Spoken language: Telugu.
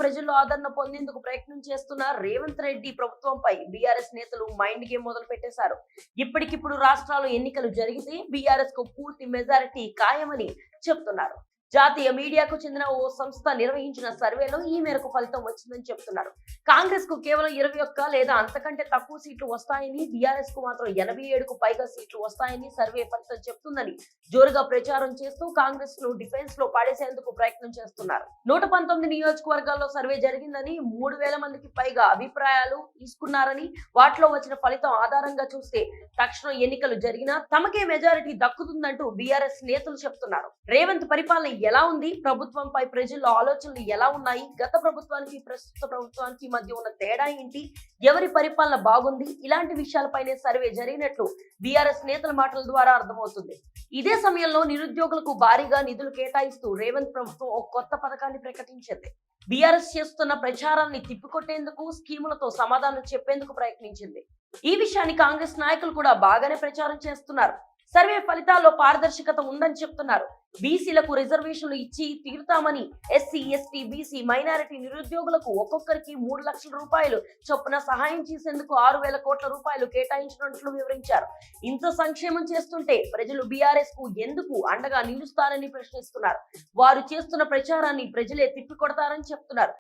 ప్రజల్లో ఆదరణ పొందేందుకు ప్రయత్నం చేస్తున్న రేవంత్ రెడ్డి ప్రభుత్వంపై బీఆర్ఎస్ నేతలు మైండ్ గేమ్ మొదలు పెట్టేశారు. ఇప్పటికిప్పుడు రాష్ట్రాలు ఎన్నికలు జరిగితే బీఆర్ఎస్ కు పూర్తి మెజారిటీ ఖాయమని చెప్తున్నారు. జాతీయ మీడియాకు చెందిన ఓ సంస్థ నిర్వహించిన సర్వేలో ఈ మేరకు ఫలితం వచ్చిందని చెప్తున్నారు. కాంగ్రెస్ కు కేవలం 21 లేదా అంతకంటే తక్కువ సీట్లు వస్తాయని, బీఆర్ఎస్ కు మాత్రం 87కు పైగా సీట్లు వస్తాయని సర్వే ఫలితం చెప్తుందని జోరుగా ప్రచారం చేస్తూ కాంగ్రెస్ ను డిఫెన్స్ లో పడేసేందుకు ప్రయత్నం చేస్తున్నారు. 119 నియోజకవర్గాల్లో సర్వే జరిగిందని, 3000 మందికి పైగా అభిప్రాయాలు తీసుకున్నారని, వాటిలో వచ్చిన ఫలితం ఆధారంగా చూస్తే తక్షణం ఎన్నికలు జరిగినా తమకే మెజారిటీ దక్కుతుందంటూ బీఆర్ఎస్ నేతలు చెప్తున్నారు. రేవంత్ పరిపాలన ఎలా ఉంది, ప్రభుత్వంపై ప్రజల్లో ఆలోచనలు ఎలా ఉన్నాయి, గత ప్రభుత్వానికి ప్రస్తుత ప్రభుత్వానికి మధ్య ఉన్న తేడా ఏంటి, ఎవరి పరిపాలన బాగుంది, ఇలాంటి విషయాలపైనే సర్వే జరిగినట్లు బీఆర్ఎస్ నేతల మాటల ద్వారా అర్థమవుతుంది. ఇదే సమయంలో నిరుద్యోగులకు భారీగా నిధులు కేటాయిస్తూ రేవంత్ ప్రభుత్వం ఒక కొత్త పథకాన్ని ప్రకటించింది. బీఆర్ఎస్ చేస్తున్న ప్రచారాన్ని తిప్పికొట్టేందుకు స్కీములతో సమాధానం చెప్పేందుకు ప్రయత్నించింది. ఈ విషయాన్ని కాంగ్రెస్ నాయకులు కూడా బాగానే ప్రచారం చేస్తున్నారు. సర్వే ఫలితాల్లో పారదర్శకత ఉందని చెప్తున్నారు. బీసీలకు రిజర్వేషన్లు ఇచ్చి తీరుతామని, ఎస్సీ, ఎస్టీ, బీసీ, మైనారిటీ నిరుద్యోగులకు ఒక్కొక్కరికి 3 లక్షల రూపాయలు చొప్పున సహాయం చేసేందుకు 6,000 కోట్ల రూపాయలు కేటాయించినట్లు వివరించారు. ఇంత సంక్షేమం చేస్తుంటే ప్రజలు బీఆర్ఎస్ కు ఎందుకు అండగా నిలుస్తారని ప్రశ్నిస్తున్నారు. వారు చేస్తున్న ప్రచారాన్ని ప్రజలే తిప్పికొడతారని చెప్తున్నారు.